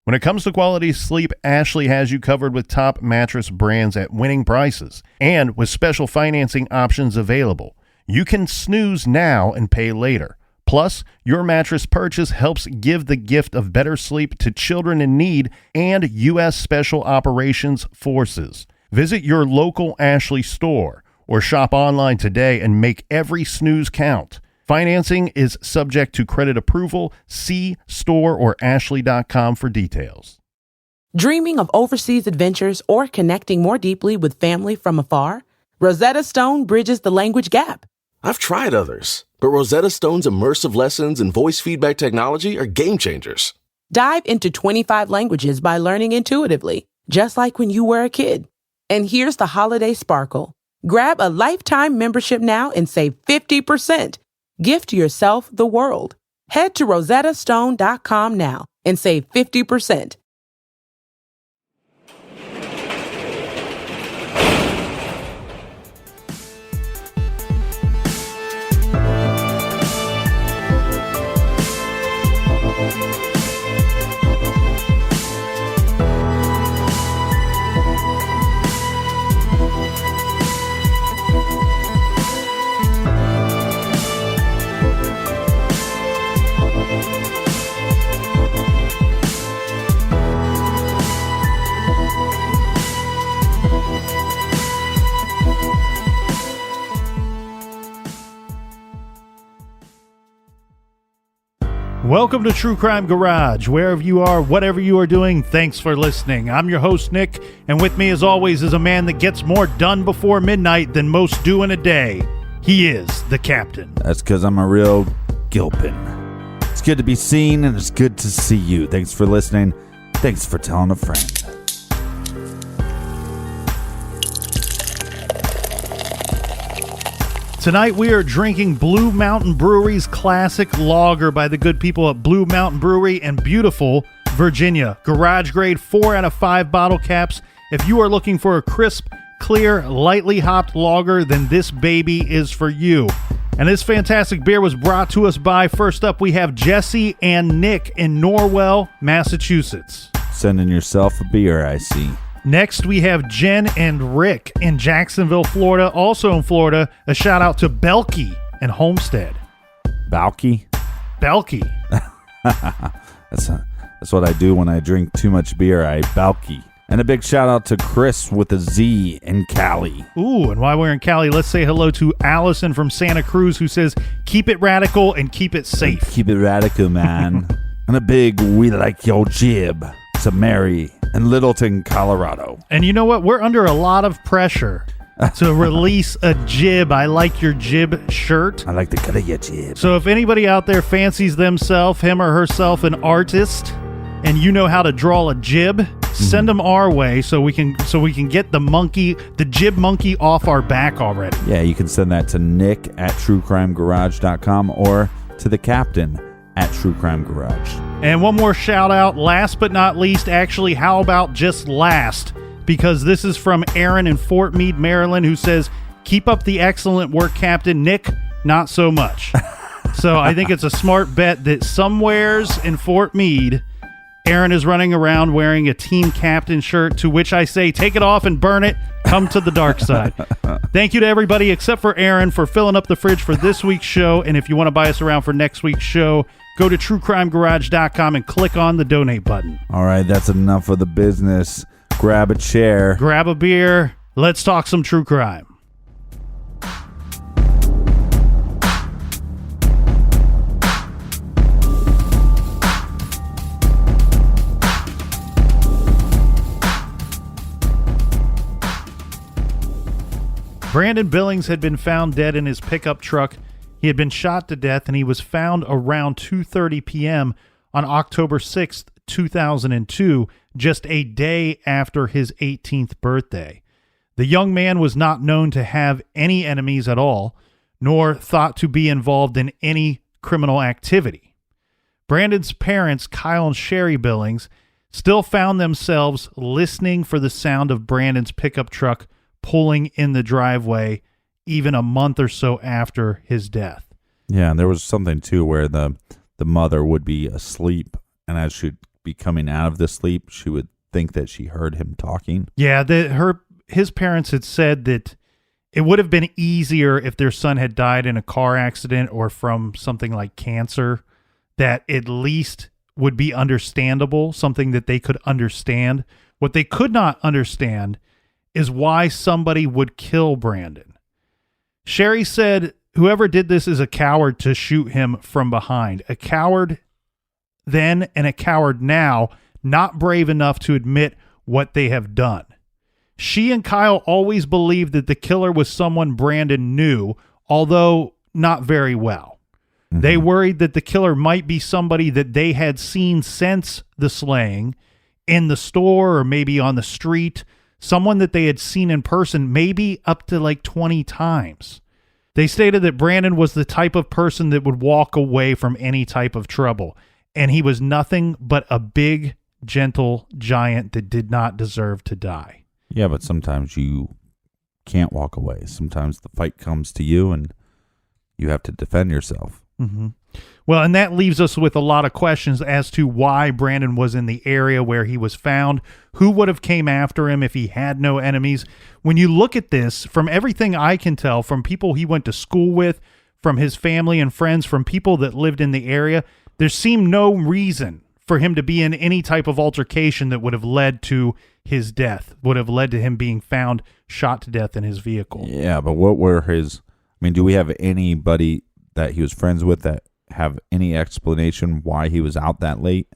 When it comes to quality sleep, Ashley has you covered with top mattress brands at winning prices and with special financing options available. You can snooze now and pay later. Plus, your mattress purchase helps give the gift of better sleep to children in need and U.S. Special Operations Forces. Visit your local Ashley store or shop online today and make every snooze count. Financing is subject to credit approval. See store or ashley.com for details. Dreaming of overseas adventures or connecting more deeply with family from afar? Rosetta Stone bridges the language gap. I've tried others, but Rosetta Stone's immersive lessons and voice feedback technology are game changers. Dive into 25 languages by learning intuitively, just like when you were a kid. And here's the holiday sparkle. Grab a lifetime membership now and save 50%. Gift yourself the world. Head to rosettastone.com now and save 50%. Welcome to True Crime Garage. Wherever you are, whatever you are doing, thanks for listening. I'm your host, Nick, and with me, as always, is a man that gets more done before midnight than most do in a day. He is the Captain. That's because I'm a real Gilpin. It's good to be seen, and it's good to see you. Thanks for listening. Thanks for telling a friend. Tonight we are drinking Blue Mountain Brewery's classic lager by the good people at Blue Mountain Brewery in beautiful Virginia. Garage grade 4 out of 5 bottle caps. If you are looking for a crisp, clear, lightly hopped lager, then this baby is for you. And this fantastic beer was brought to us by, first up we have Jesse and Nick in Norwell, Massachusetts. Sending yourself a beer, I see. Next, we have Jen and Rick in Jacksonville, Florida. Also in Florida, a shout out to Belky and Homestead. Balky? Belky. That's what I do when I drink too much beer. I balky. And a big shout out to Chris with a Z in Cali. Ooh, and while we're in Cali, let's say hello to Allison from Santa Cruz, who says, keep it radical and keep it safe. Keep it radical, man. And a big we like your jib to Mary in Littleton, Colorado. And you know what? We're under a lot of pressure to release a jib. I like your jib shirt. I like the cut of your jib. So if anybody out there fancies themselves, him or herself, an artist, and you know how to draw a jib, send them our way so we can get the jib monkey off our back already. Yeah, you can send that to Nick at truecrimegarage.com or to the captain at True Crime Garage. And one more shout out, last but not least, actually, how about just last? Because this is from Aaron in Fort Meade, Maryland, who says, keep up the excellent work, Captain. Nick, not so much. So I think it's a smart bet that somewheres in Fort Meade, Aaron is running around wearing a team captain shirt, to which I say, take it off and burn it. Come to the dark side. Thank you to everybody except for Aaron for filling up the fridge for this week's show. And if you want to buy us around for next week's show, go to truecrimegarage.com and click on the donate button. All right, that's enough of the business. Grab a chair. Grab a beer. Let's talk some true crime. Brandon Billings had been found dead in his pickup truck. He had been shot to death, and he was found around 2:30 p.m. on October 6th, 2002, just a day after his 18th birthday. The young man was not known to have any enemies at all, nor thought to be involved in any criminal activity. Brandon's parents, Kyle and Sherry Billings, still found themselves listening for the sound of Brandon's pickup truck pulling in the driveway even a month or so after his death. Yeah, and there was something too where the mother would be asleep, and as she'd be coming out of the sleep, she would think that she heard him talking. Yeah, his parents had said that it would have been easier if their son had died in a car accident or from something like cancer, that at least would be understandable, something that they could understand. What they could not understand is why somebody would kill Brandon. Sherry said whoever did this is a coward to shoot him from behind. A coward then and a coward now, not brave enough to admit what they have done. She and Kyle always believed that the killer was someone Brandon knew, although not very well. Mm-hmm. They worried that the killer might be somebody that they had seen since the slaying in the store or maybe on the street, someone that they had seen in person maybe up to like 20 times. They stated that Brandon was the type of person that would walk away from any type of trouble, and he was nothing but a big, gentle giant that did not deserve to die. Yeah, but sometimes you can't walk away. Sometimes the fight comes to you and you have to defend yourself. Mm-hmm. Well, and that leaves us with a lot of questions as to why Brandon was in the area where he was found. Who would have came after him if he had no enemies? When you look at this, from everything I can tell, from people he went to school with, from his family and friends, from people that lived in the area, there seemed no reason for him to be in any type of altercation that would have led to his death, would have led to him being found shot to death in his vehicle. Yeah, but what were his... I mean, do we have anybody that he was friends with that have any explanation why he was out that late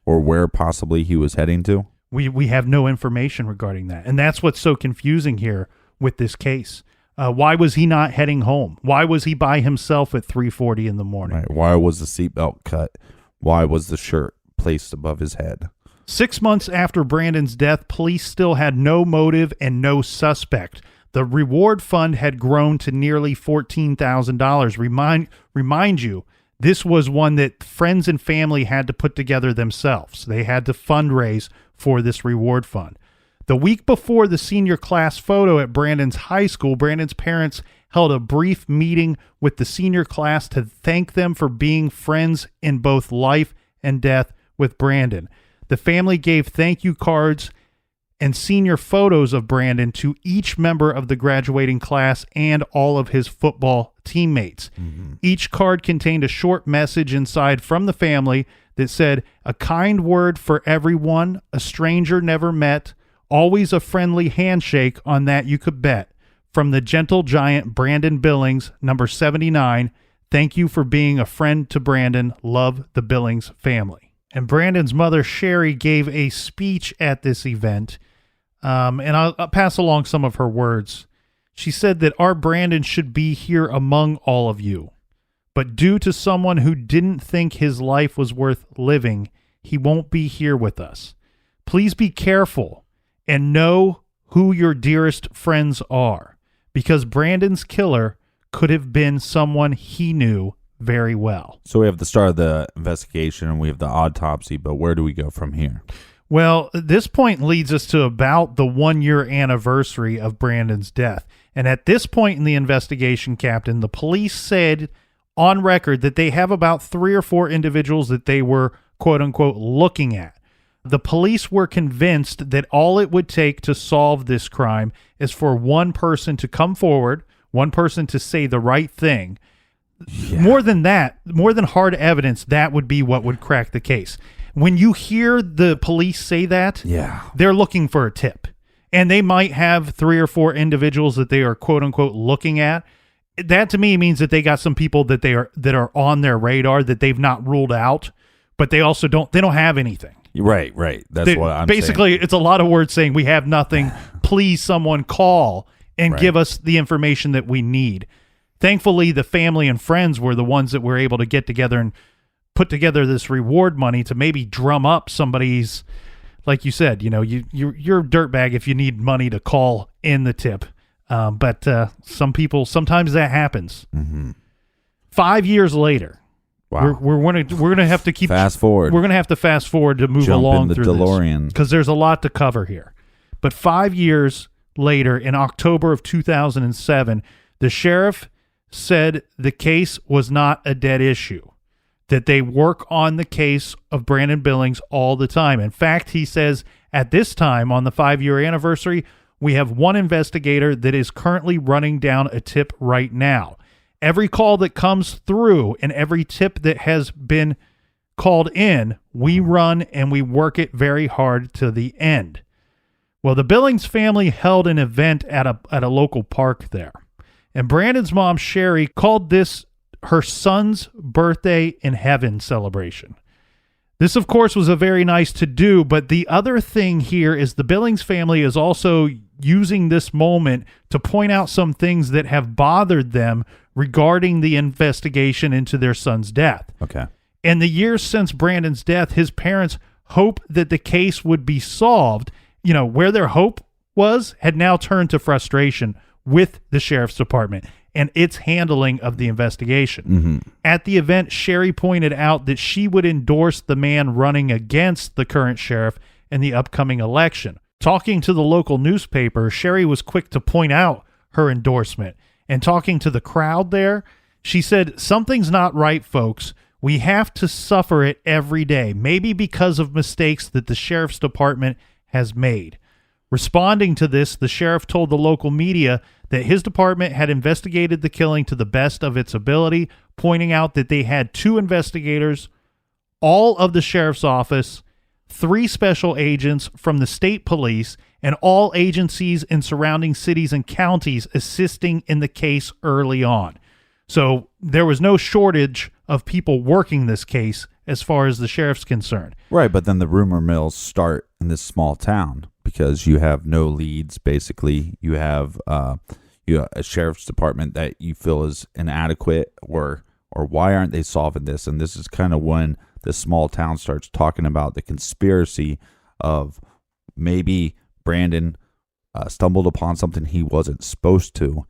or where possibly he was heading to? We have no information regarding that. And that's what's so confusing here with this case. Why was he not heading home? Why was he by himself at 3:40 in the morning? Right. Why was the seatbelt cut? Why was the shirt placed above his head? 6 months after Brandon's death, police still had no motive and no suspect. The reward fund had grown to nearly $14,000. Remind you, this was one that friends and family had to put together themselves. They had to fundraise for this reward fund. The week before the senior class photo at Brandon's high school, Brandon's parents held a brief meeting with the senior class to thank them for being friends in both life and death with Brandon. The family gave thank you cards and senior photos of Brandon to each member of the graduating class and all of his football teammates. Mm-hmm. Each card contained a short message inside from the family that said, "A kind word for everyone, a stranger never met, always a friendly handshake, on that you could bet. From the gentle giant Brandon Billings, number 79, thank you for being a friend to Brandon. Love, the Billings family." And Brandon's mother, Sherry, gave a speech at this event, and I'll pass along some of her words. She said that our Brandon should be here among all of you, but due to someone who didn't think his life was worth living, he won't be here with us. Please be careful and know who your dearest friends are, because Brandon's killer could have been someone he knew very well. So we have the start of the investigation and we have the autopsy, but where do we go from here? Well, this point leads us to about the 1-year anniversary of Brandon's death. And at this point in the investigation, Captain, the police said on record that they have about 3 or 4 individuals that they were, quote unquote, looking at. The police were convinced that all it would take to solve this crime is for one person to come forward, one person to say the right thing. Yeah. More than that, more than hard evidence, that would be what would crack the case. When you hear the police say that, they're looking for a tip. And they might have 3 or 4 individuals that they are, quote unquote, looking at. That to me means that they got some people that that are on their radar that they've not ruled out, but they also don't have anything. Right. That's what I'm basically saying. It's a lot of words saying we have nothing. Please someone call and give us the information that we need. Thankfully, the family and friends were the ones that were able to get together and put together this reward money to maybe drum up somebody's, like you said, you're a dirtbag if you need money to call in the tip. But sometimes that happens. Mm-hmm. 5 years later, wow. we're gonna have to keep fast forward. We're gonna have to fast forward to move Jump along in the through DeLorean because there's a lot to cover here. But 5 years later, in October of 2007, the sheriff said the case was not a dead issue. that they work on the case of Brandon Billings all the time. In fact, he says at this time on the 5-year anniversary, we have one investigator that is currently running down a tip right now. Every call that comes through and every tip that has been called in, we run and we work it very hard to the end. Well, the Billings family held an event at a local park there. And Brandon's mom, Sherry, called this her son's birthday in heaven celebration. This, of course, was a very nice to do, but the other thing here is the Billings family is also using this moment to point out some things that have bothered them regarding the investigation into their son's death. Okay. In the years since Brandon's death, his parents hoped that the case would be solved. You know, where their hope was had now turned to frustration with the sheriff's department and its handling of the investigation. Mm-hmm. At the event, Sherry pointed out that she would endorse the man running against the current sheriff in the upcoming election. Talking to the local newspaper, Sherry was quick to point out her endorsement. And talking to the crowd there, she said, "Something's not right, folks. We have to suffer it every day, maybe because of mistakes that the sheriff's department has made." Responding to this, the sheriff told the local media that his department had investigated the killing to the best of its ability, pointing out that they had 2 investigators, all of the sheriff's office, 3 special agents from the state police, and all agencies in surrounding cities and counties assisting in the case early on. So there was no shortage of people working this case as far as the sheriff's concerned. Right, but then the rumor mills start in this small town because you have no leads, basically. You have a sheriff's department that you feel is inadequate, or why aren't they solving this? And this is kind of when this small town starts talking about the conspiracy of maybe Brandon stumbled upon something he wasn't supposed to,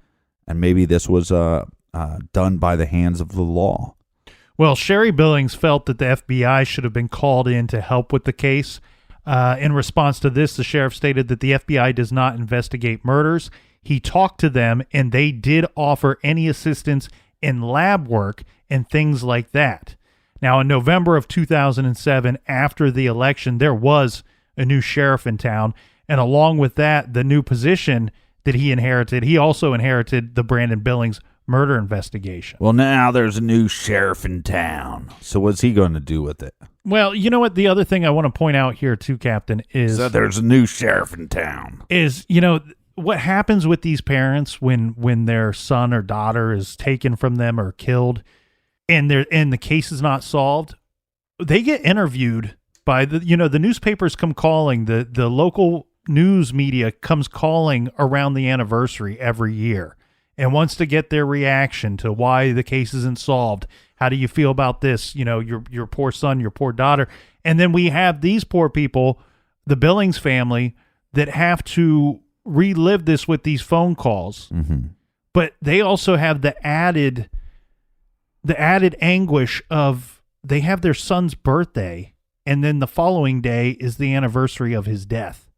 and maybe this was done by the hands of the law. Well, Sherry Billings felt that the FBI should have been called in to help with the case. In response to this, the sheriff stated that the FBI does not investigate murders. He talked to them, and they did offer any assistance in lab work and things like that. Now, in November of 2007, after the election, there was a new sheriff in town, and along with that, the new position that he inherited, he also inherited the Brandon Billings murder investigation. Well, now there's a new sheriff in town. So what's he going to do with it? Well, you know what? The other thing I want to point out here too, Captain, is... So there's a new sheriff in town. Is, you know, what happens with these parents when their son or daughter is taken from them or killed and the case is not solved, they get interviewed by the newspapers come calling, the local news media comes calling around the anniversary every year and wants to get their reaction to why the case isn't solved. How do you feel about this? You know, your poor son, your poor daughter. And then we have these poor people, the Billings family, that have to relive this with these phone calls. Mm-hmm. But they also have the added anguish of they have their son's birthday, and then the following day is the anniversary of his death.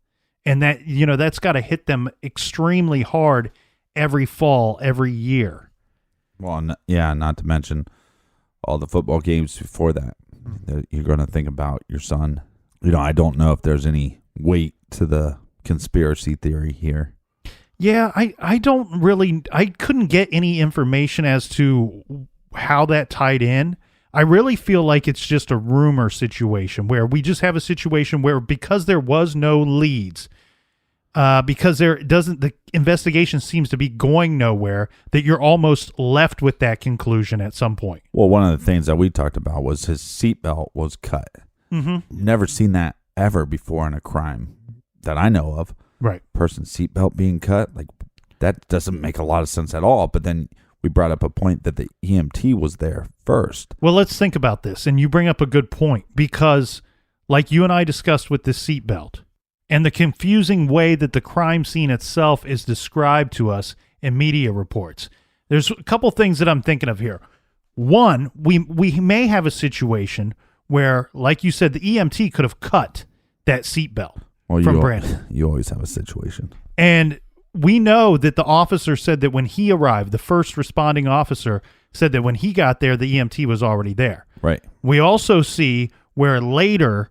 And that, you know, that's got to hit them extremely hard every fall, every year. Well, yeah, not to mention all the football games before that. You're going to think about your son. You know, I don't know if there's any weight to the conspiracy theory here. Yeah, I couldn't get any information as to how that tied in. I really feel like it's just a rumor situation where we just have a situation where because there was no leads, because the investigation seems to be going nowhere, that you're almost left with that conclusion at some point. Well, one of the things that we talked about was his seatbelt was cut. Mm-hmm. Never seen that ever before in a crime that I know of. Right. Person's seatbelt being cut, like that doesn't make a lot of sense at all. But then we brought up a point that the EMT was there first. Well, let's think about this. And you bring up a good point because like you and I discussed with this seatbelt and the confusing way that the crime scene itself is described to us in media reports, there's a couple things that I'm thinking of here. One, we may have a situation where, like you said, the EMT could have cut that seatbelt from Brandon. You always have a situation. And we know that the officer said that when he arrived, the first responding officer said that when he got there, the EMT was already there. Right. We also see where later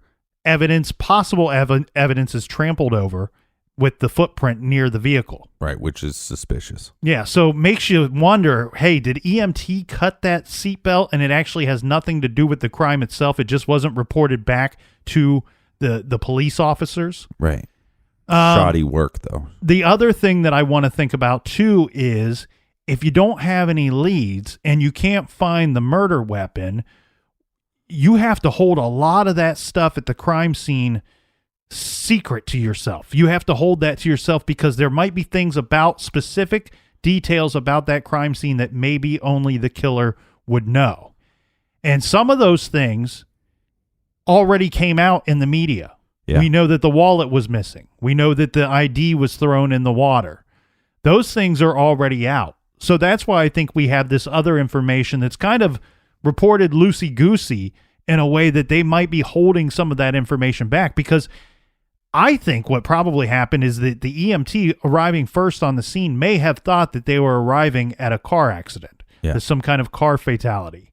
possible evidence is trampled over with the footprint near the vehicle. Right, which is suspicious. Yeah, so makes you wonder, hey, did EMT cut that seatbelt and it actually has nothing to do with the crime itself? It just wasn't reported back to the police officers? Right. Shoddy work, though. The other thing that I want to think about, too, is if you don't have any leads and you can't find the murder weapon, you have to hold a lot of that stuff at the crime scene secret to yourself. You have to hold that to yourself because there might be things about specific details about that crime scene that maybe only the killer would know. And some of those things already came out in the media. Yeah. We know that the wallet was missing. We know that the ID was thrown in the water. Those things are already out. So that's why I think we have this other information that's kind of reported loosey-goosey in a way that they might be holding some of that information back, because I think what probably happened is that the EMT arriving first on the scene may have thought that they were arriving at a car accident, some kind of car fatality.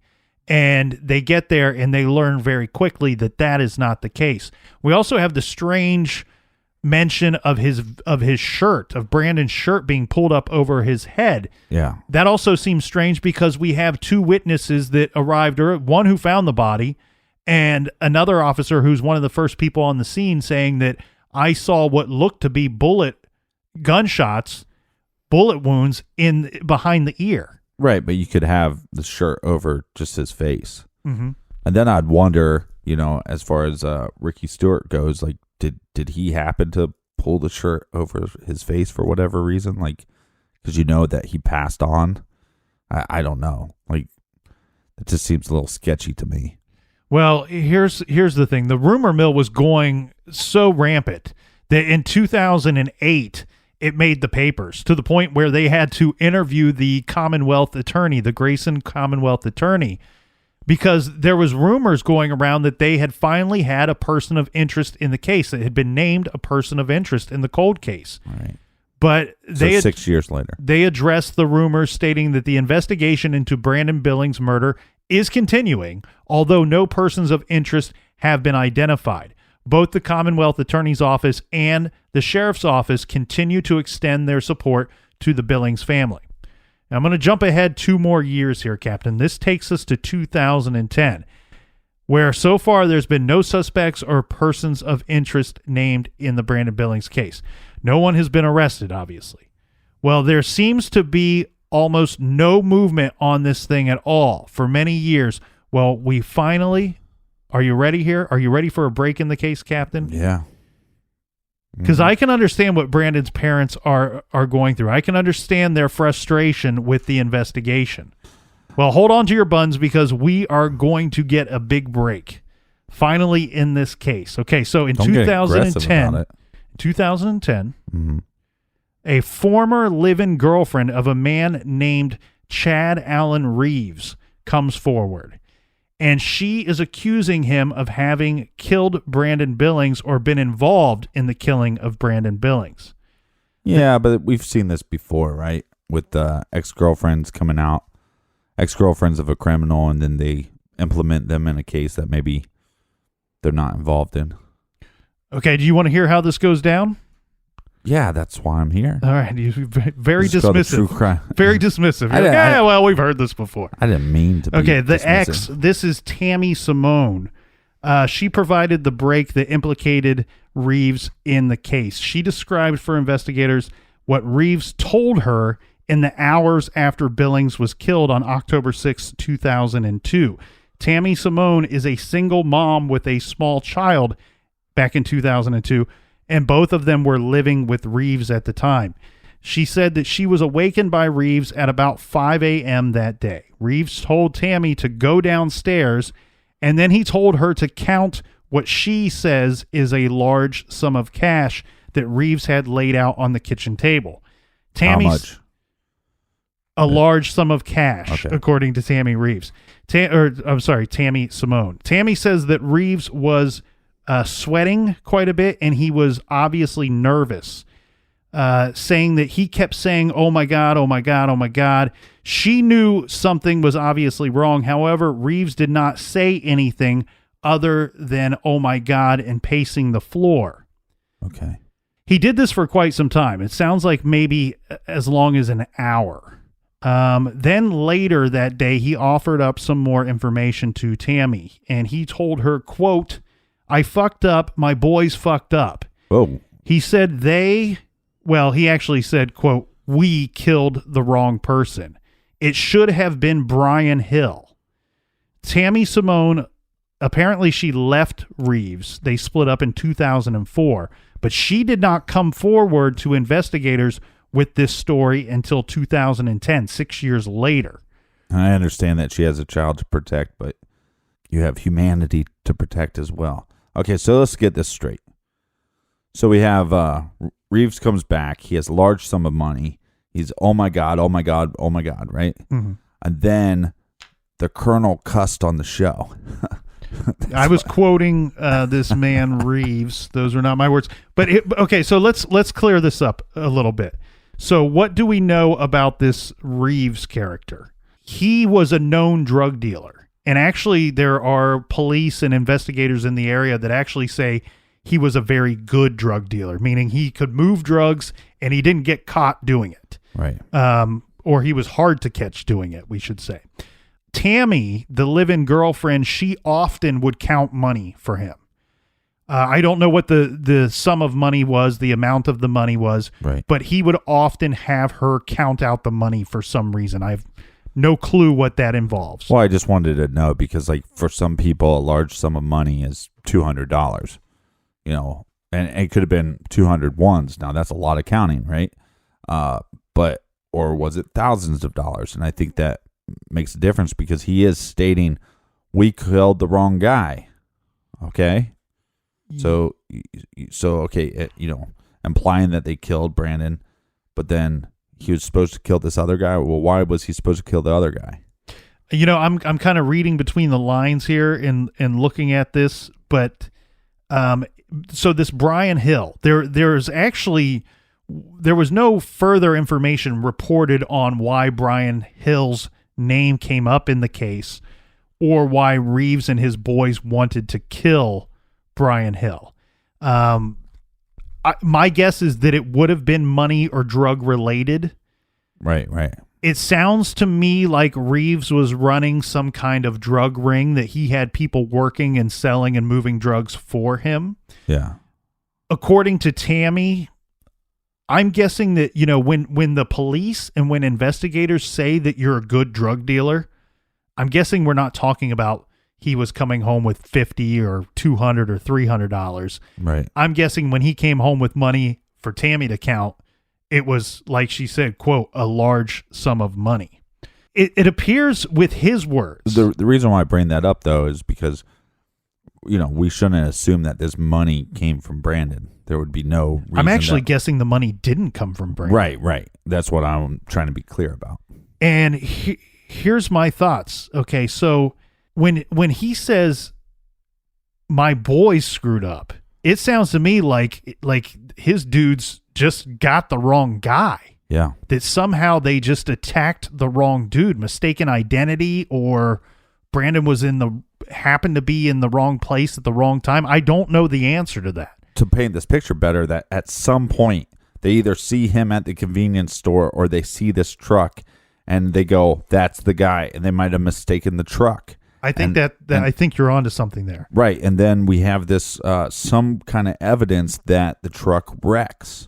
And they get there and they learn very quickly that that is not the case. We also have the strange mention of his shirt, of Brandon's shirt being pulled up over his head. Yeah. That also seems strange because we have two witnesses that arrived, or one who found the body and another officer who's one of the first people on the scene saying that I saw what looked to be bullet wounds behind the ear. Right, but you could have the shirt over just his face. Mm-hmm. And then I'd wonder, as far as Ricky Stewart goes, like, did he happen to pull the shirt over his face for whatever reason? Like, because that he passed on? I don't know. Like, it just seems a little sketchy to me. Well, here's the thing. The rumor mill was going so rampant that in 2008, it made the papers to the point where they had to interview the Commonwealth attorney, the Grayson Commonwealth attorney, because there was rumors going around that they had finally had a person of interest in the case. It had been named a person of interest in the cold case. Right. But so 6 years later, they addressed the rumors stating that the investigation into Brandon Billings' murder is continuing, although no persons of interest have been identified. Both the Commonwealth Attorney's Office and the Sheriff's Office continue to extend their support to the Billings family. Now, I'm going to jump ahead 2 more years here, Captain. This takes us to 2010, where so far there's been no suspects or persons of interest named in the Brandon Billings case. No one has been arrested, obviously. Well, there seems to be almost no movement on this thing at all for many years. Well, we finally... Are you ready here? Are you ready for a break in the case, Captain? Yeah. Because I can understand what Brandon's parents are going through. I can understand their frustration with the investigation. Well, hold on to your buns because we are going to get a big break finally in this case. Okay, so in 2010, mm-hmm. a former live-in girlfriend of a man named Chad Allen Reeves comes forward. And she is accusing him of having killed Brandon Billings or been involved in the killing of Brandon Billings. Yeah, but we've seen this before, right? With ex-girlfriends coming out, ex-girlfriends of a criminal, and then they implement them in a case that maybe they're not involved in. Okay, do you want to hear how this goes down? Yeah, that's why I'm here. All right, very dismissive. True crime. Very dismissive. Well, we've heard this before. I didn't mean to be Okay, the dismissive. ex, this is Tammy Simone. She provided the break that implicated Reeves in the case. She described for investigators what Reeves told her in the hours after Billings was killed on October 6, 2002. Tammy Simone is a single mom with a small child back in 2002. And both of them were living with Reeves at the time. She said that she was awakened by Reeves at about 5 a.m. that day. Reeves told Tammy to go downstairs, and then he told her to count what she says is a large sum of cash that Reeves had laid out on the kitchen table. How much? A large sum of cash, okay, according to Tammy Reeves. Tammy Simone. Tammy says that Reeves was sweating quite a bit, and he was obviously nervous. saying that he kept saying, "Oh my God, oh my God, oh my God." She knew something was obviously wrong. However, Reeves did not say anything other than, "Oh my God," and pacing the floor. Okay. He did this for quite some time. It sounds like maybe as long as an hour. Then later that day, he offered up some more information to Tammy, and he told her, quote, "I fucked up. My boys fucked up." Oh. He said he actually said, quote, "We killed the wrong person. It should have been Brian Hill." Tammy Simone, apparently she left Reeves. They split up in 2004, but she did not come forward to investigators with this story until 2010, 6 years later. I understand that she has a child to protect, but you have humanity to protect as well. Okay, so let's get this straight. So we have Reeves comes back. He has a large sum of money. He's, oh my God, oh my God, oh my God, right? Mm-hmm. And then the colonel cussed on the show. I was quoting this man Reeves. Those are not my words. But okay, so let's clear this up a little bit. So what do we know about this Reeves character? He was a known drug dealer. And actually there are police and investigators in the area that actually say he was a very good drug dealer, meaning he could move drugs and he didn't get caught doing it. Right. Or he was hard to catch doing it, we should say. Tammy, the live-in girlfriend, she often would count money for him. I don't know what the sum of money was, the amount of the money was, right, but he would often have her count out the money for some reason. I have no clue what that involves. Well, I just wanted to know because, like, for some people, a large sum of money is $200, you know, and it could have been 200 ones. Now, that's a lot of counting, right? Or was it thousands of dollars? And I think that makes a difference because he is stating we killed the wrong guy. Okay. So okay, you know, implying that they killed Brandon, but then he was supposed to kill this other guy. Well, why was he supposed to kill the other guy? You know, I'm kind of reading between the lines here and looking at this, but so this Brian Hill, there was no further information reported on why Brian Hill's name came up in the case or why Reeves and his boys wanted to kill Brian Hill. My guess is that it would have been money or drug related. Right. It sounds to me like Reeves was running some kind of drug ring that he had people working and selling and moving drugs for him. Yeah. According to Tammy, I'm guessing that, you know, when the police and when investigators say that you're a good drug dealer, I'm guessing we're not talking about he was coming home with $50 or $200 or $300. Right. I'm guessing when he came home with money for Tammy to count, it was, like she said, quote, a large sum of money. It appears with his words. The reason why I bring that up, though, is because, you know, we shouldn't assume that this money came from Brandon. There would be no reason. I'm actually guessing the money didn't come from Brandon. Right. That's what I'm trying to be clear about. And here's my thoughts. Okay, so when he says, my boys screwed up, it sounds to me like his dudes just got the wrong guy. Yeah. That somehow they just attacked the wrong dude, mistaken identity, or Brandon happened to be in the wrong place at the wrong time. I don't know the answer to that. To paint this picture better, that at some point they either see him at the convenience store or they see this truck and they go, that's the guy, and they might have mistaken the truck. I think I think you're onto something there. Right. And then we have this some kind of evidence that the truck wrecks.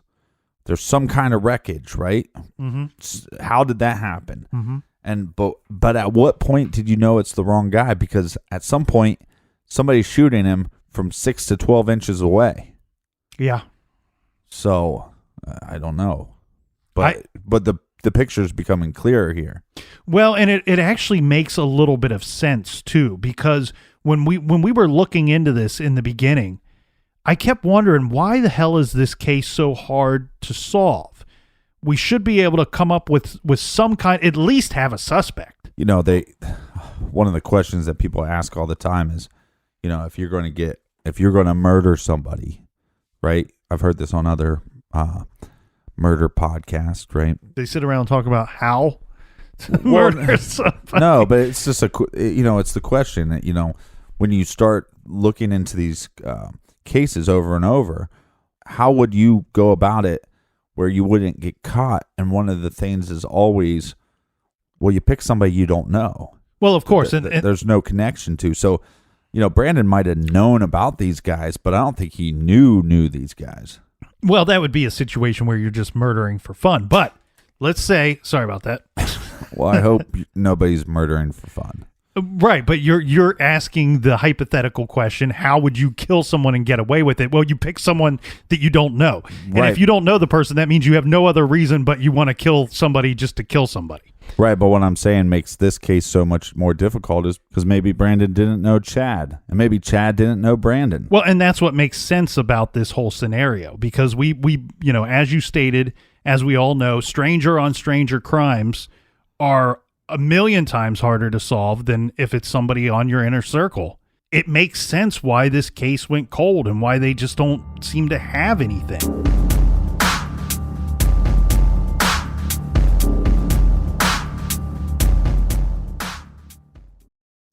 There's some kind of wreckage, right? Mm-hmm. How did that happen? Mm-hmm. And but at what point did you know it's the wrong guy? Because at some point somebody's shooting him from 6 to 12 inches away. Yeah. So I don't know, but the picture's becoming clearer here. Well, and it actually makes a little bit of sense too, because when we were looking into this in the beginning, I kept wondering, why the hell is this case so hard to solve? We should be able to come up with some kind, at least have a suspect. You know, one of the questions that people ask all the time is, you know, if you're going to murder somebody, right? I've heard this on other murder podcast, right? They sit around and talk about how to murder somebody. No, but it's just it's the question that, when you start looking into these cases over and over, how would you go about it where you wouldn't get caught? And one of the things is always, well, you pick somebody you don't know. Well, of course. And there's no connection to. So, Brandon might have known about these guys, but I don't think he knew these guys. Well, that would be a situation where you're just murdering for fun. But let's say, sorry about that. Well, I hope nobody's murdering for fun. Right, but you're asking the hypothetical question, how would you kill someone and get away with it? Well, you pick someone that you don't know. And Right. if you don't know the person, that means you have no other reason but you want to kill somebody just to kill somebody. Right, but what I'm saying makes this case so much more difficult is because maybe Brandon didn't know Chad, and maybe Chad didn't know Brandon. Well, and that's what makes sense about this whole scenario, because we as you stated, as we all know, stranger on stranger crimes are a million times harder to solve than if it's somebody on your inner circle. It makes sense why this case went cold and why they just don't seem to have anything.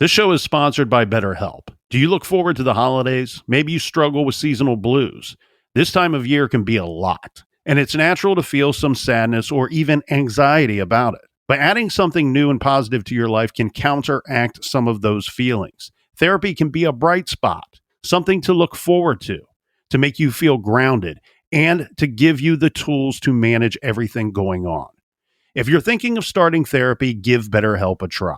This show is sponsored by BetterHelp. Do you look forward to the holidays? Maybe you struggle with seasonal blues. This time of year can be a lot, and it's natural to feel some sadness or even anxiety about it. But adding something new and positive to your life can counteract some of those feelings. Therapy can be a bright spot, something to look forward to make you feel grounded, and to give you the tools to manage everything going on. If you're thinking of starting therapy, give BetterHelp a try.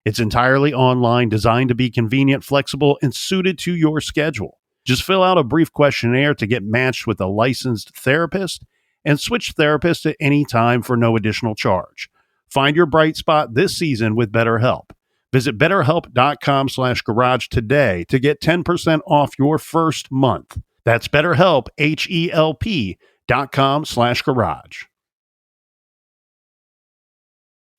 It's entirely online, designed to be convenient, flexible, and suited to your schedule. Just fill out a brief questionnaire to get matched with a licensed therapist and switch therapists at any time for no additional charge. Find your bright spot this season with BetterHelp. Visit BetterHelp.com/garage today to get 10% off your first month. That's BetterHelp, HELP.com/garage.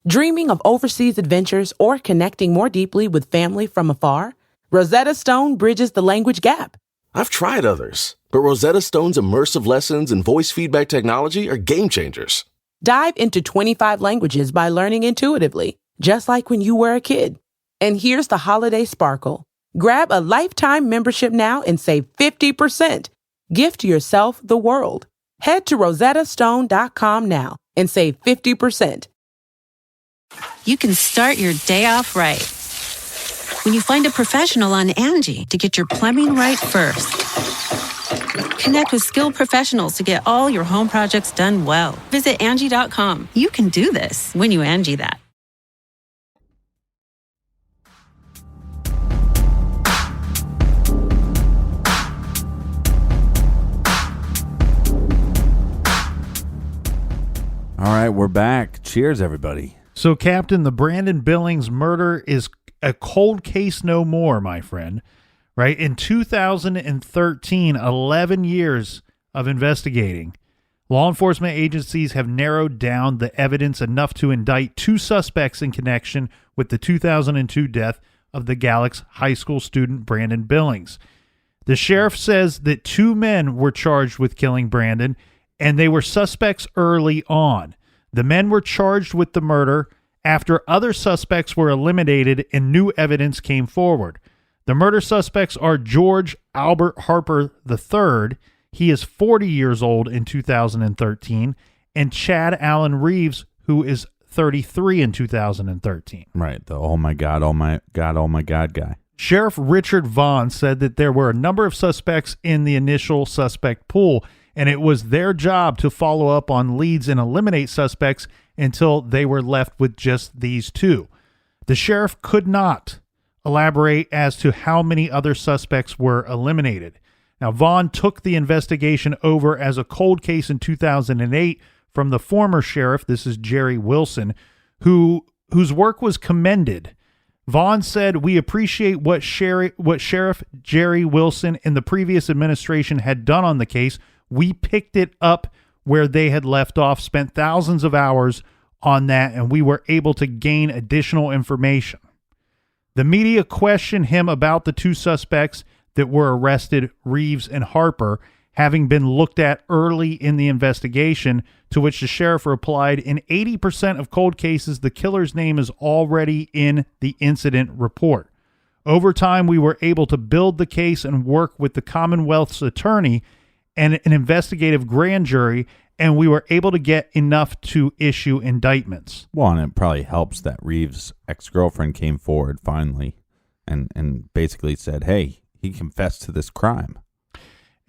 Dreaming of overseas adventures or connecting more deeply with family from afar? Rosetta Stone bridges the language gap. I've tried others, but Rosetta Stone's immersive lessons and voice feedback technology are game changers. Dive into 25 languages by learning intuitively, just like when you were a kid. And here's the holiday sparkle. Grab a lifetime membership now and save 50%. Gift yourself the world. Head to rosettastone.com now and save 50%. You can start your day off right when you find a professional on Angie to get your plumbing right first. Connect with skilled professionals to get all your home projects done well. Visit Angie.com. You can do this when you Angie that. All right, we're back. Cheers, everybody. So, Captain, the Brandon Billings murder is a cold case no more, my friend. Right? In 2013, 11 years of investigating, law enforcement agencies have narrowed down the evidence enough to indict 2 suspects in connection with the 2002 death of the Galax High School student Brandon Billings. The sheriff says that 2 men were charged with killing Brandon, and they were suspects early on. The men were charged with the murder after other suspects were eliminated and new evidence came forward. The murder suspects are George Albert Harper III. He is 40 years old in 2013, and Chad Allen Reeves, who is 33 in 2013. Right, the oh my God guy. Sheriff Richard Vaughn said that there were a number of suspects in the initial suspect pool, and it was their job to follow up on leads and eliminate suspects until they were left with just these 2. The sheriff could not elaborate as to how many other suspects were eliminated. Now, Vaughn took the investigation over as a cold case in 2008 from the former sheriff, this is Jerry Wilson, whose work was commended. Vaughn said, "We appreciate what Sheriff Jerry Wilson and the previous administration had done on the case. We picked it up where they had left off, spent thousands of hours on that, and we were able to gain additional information." The media questioned him about the 2 suspects that were arrested, Reeves and Harper. having been looked at early in the investigation, to which the sheriff replied, in 80% of cold cases, the killer's name is already in the incident report. Over time, we were able to build the case and work with the Commonwealth's attorney and an investigative grand jury, and we were able to get enough to issue indictments. Well, and it probably helps that Reeves' ex-girlfriend came forward finally and basically said, hey, he confessed to this crime.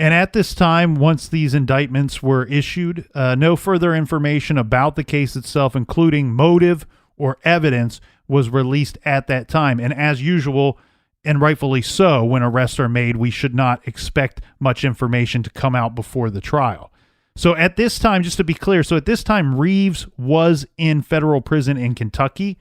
And at this time, once these indictments were issued, no further information about the case itself, including motive or evidence, was released at that time. And as usual, and rightfully so, when arrests are made, we should not expect much information to come out before the trial. So at this time, just to be clear, at this time, Reeves was in federal prison in Kentucky.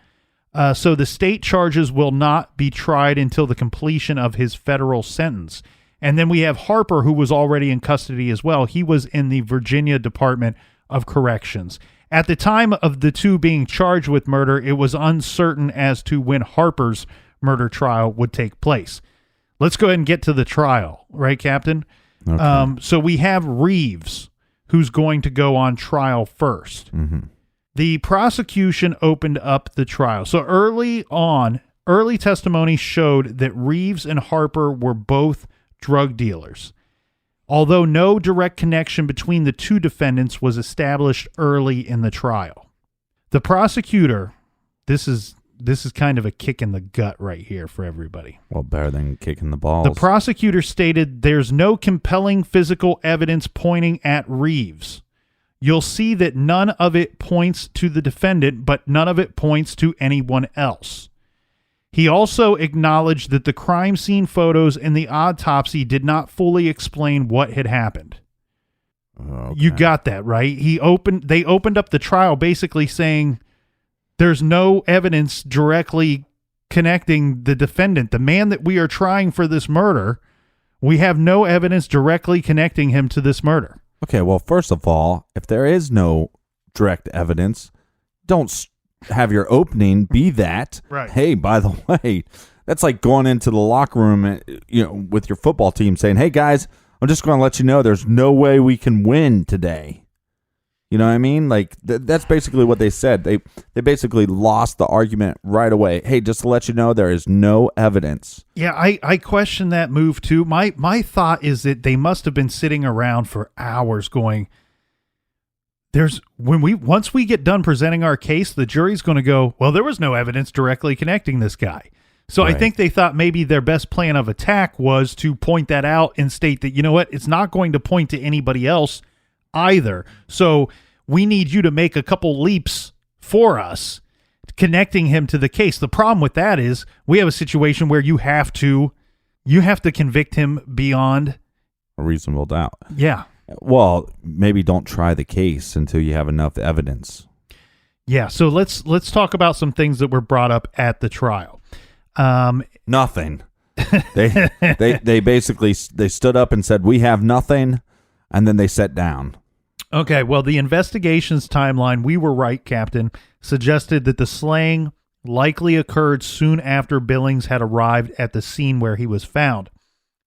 So the state charges will not be tried until the completion of his federal sentence. And then we have Harper, who was already in custody as well. He was in the Virginia Department of Corrections. At the time of the two being charged with murder, it was uncertain as to when Harper's murder trial would take place. Let's go ahead and get to the trial, right, Captain? Okay. So we have Reeves, who's going to go on trial first. Mm-hmm. The prosecution opened up the trial. So early testimony showed that Reeves and Harper were both drug dealers, although no direct connection between the two defendants was established early in the trial. The prosecutor, this is kind of a kick in the gut right here for everybody. Well, better than kicking the balls. The prosecutor stated there's no compelling physical evidence pointing at Reeves. You'll see that none of it points to the defendant, but none of it points to anyone else. He also acknowledged that the crime scene photos and the autopsy did not fully explain what had happened. Okay. You got that, right? They opened up the trial basically saying there's no evidence directly connecting the defendant, the man that we are trying for this murder. We have no evidence directly connecting him to this murder. Okay, well, first of all, if there is no direct evidence, don't have your opening be that. Right. Hey, by the way, that's like going into the locker room, with your football team saying, hey, guys, I'm just going to let you know there's no way we can win today. You know what I mean? Like, that's basically what they said. They basically lost the argument right away. Hey, just to let you know, there is no evidence. Yeah, I question that move too. My thought is that they must have been sitting around for hours going, once we get done presenting our case, the jury's going to go, well, there was no evidence directly connecting this guy. So right. I think they thought maybe their best plan of attack was to point that out and state that, you know what, it's not going to point to anybody else either. So we need you to make a couple leaps for us, connecting him to the case. The problem with that is we have a situation where you have to convict him beyond a reasonable doubt. Yeah. Well, maybe don't try the case until you have enough evidence. Yeah. So let's talk about some things that were brought up at the trial. Nothing. They basically stood up and said, we have nothing. And then they sat down. Okay, well, the investigation's timeline, we were right, Captain, suggested that the slaying likely occurred soon after Billings had arrived at the scene where he was found.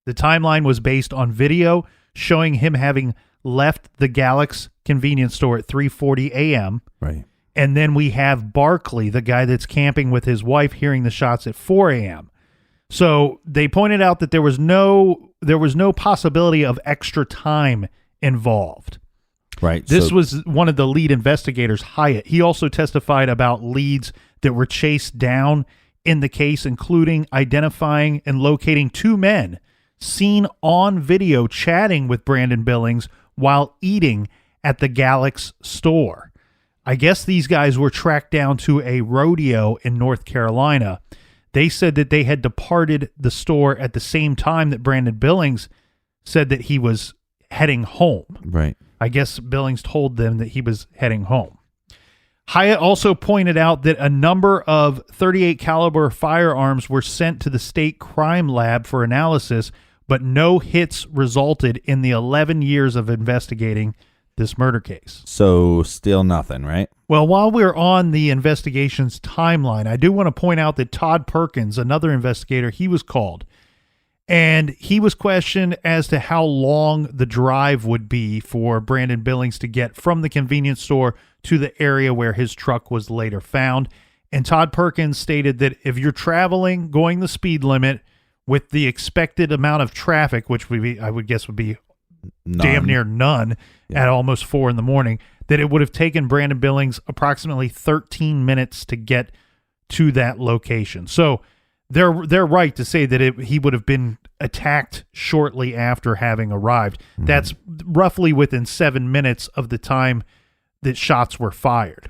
The timeline was based on video showing him having left the Galax convenience store at 3:40 a.m. Right. And then we have Barkley, the guy that's camping with his wife, hearing the shots at 4 a.m. So they pointed out that there was no possibility of extra time involved. Right. This was one of the lead investigators, Hyatt. He also testified about leads that were chased down in the case, including identifying and locating two men seen on video chatting with Brandon Billings while eating at the Galax store. I guess these guys were tracked down to a rodeo in North Carolina. They said that they had departed the store at the same time that Brandon Billings said that he was heading home. Right. I guess Billings told them that he was heading home. Hyatt also pointed out that a number of .38 caliber firearms were sent to the state crime lab for analysis, but no hits resulted in the 11 years of investigating this murder case. So still nothing, right? Well, while we're on the investigation's timeline, I do want to point out that Todd Perkins, another investigator, he was called. And he was questioned as to how long the drive would be for Brandon Billings to get from the convenience store to the area where his truck was later found. And Todd Perkins stated that if you're traveling, going the speed limit with the expected amount of traffic, which would be, I would guess would be damn near none at almost 4 a.m, that it would have taken Brandon Billings approximately 13 minutes to get to that location. So they're right to say that he would have been attacked shortly after having arrived. Mm-hmm. That's roughly within 7 minutes of the time that shots were fired.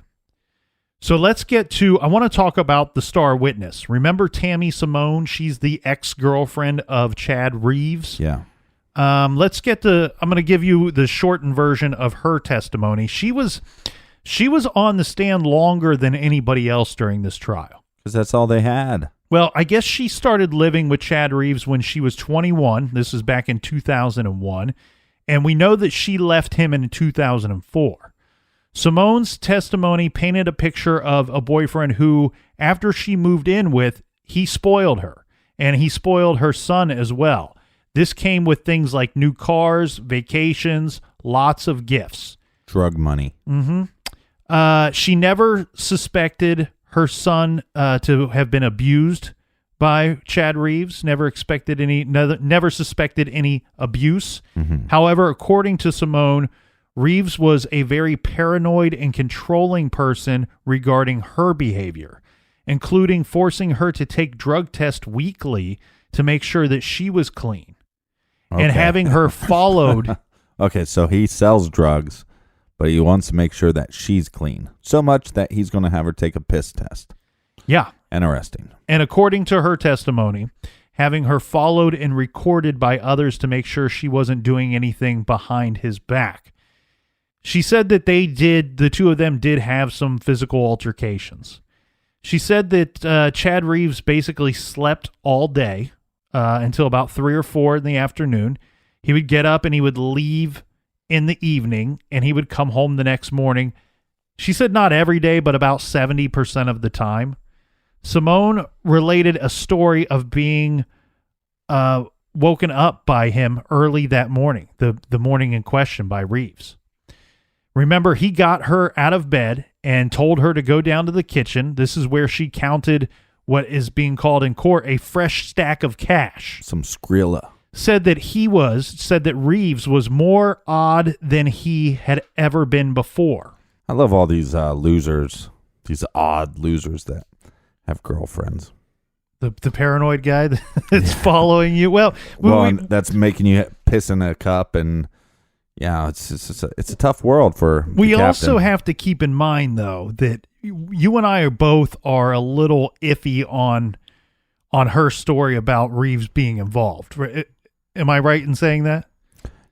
So let's get to, I want to talk about the star witness. Remember Tammy Simone? She's the ex-girlfriend of Chad Reeves. Yeah. Let's get to, I'm going to give you the shortened version of her testimony. She was on the stand longer than anybody else during this trial. Because that's all they had. Well, I guess she started living with Chad Reeves when she was 21. This is back in 2001. And we know that she left him in 2004. Simone's testimony painted a picture of a boyfriend who, after she moved in with, he spoiled her. And he spoiled her son as well. This came with things like new cars, vacations, lots of gifts. Drug money. Mm-hmm. She never suspected her son to have been abused by Chad Reeves. Never suspected any abuse. Mm-hmm. However, according to Simone, Reeves was a very paranoid and controlling person regarding her behavior, including forcing her to take drug tests weekly to make sure that she was clean. Okay. And having her followed. Okay, so he sells drugs, but he wants to make sure that she's clean. So much that he's going to have her take a piss test. Yeah. Interesting. And according to her testimony, having her followed and recorded by others to make sure she wasn't doing anything behind his back. She said that the two of them did have some physical altercations. She said that Chad Reeves basically slept all day until about 3 or 4 in the afternoon. He would get up and he would leave in the evening and he would come home the next morning. She said not every day, but about 70% of the time. Simone related a story of being woken up by him early that morning, the morning in question by Reeves. Remember, he got her out of bed and told her to go down to the kitchen. This is where she counted what is being called in court a fresh stack of cash. Some Skrilla. Said that Reeves was more odd than he had ever been before. I love all these losers, these odd losers that have girlfriends. The paranoid guy that's following you. Well, that's making you piss in a cup and... Yeah, it's a tough world for the We captain. Also have to keep in mind, though, that you and I are a little iffy on her story about Reeves being involved. Am I right in saying that?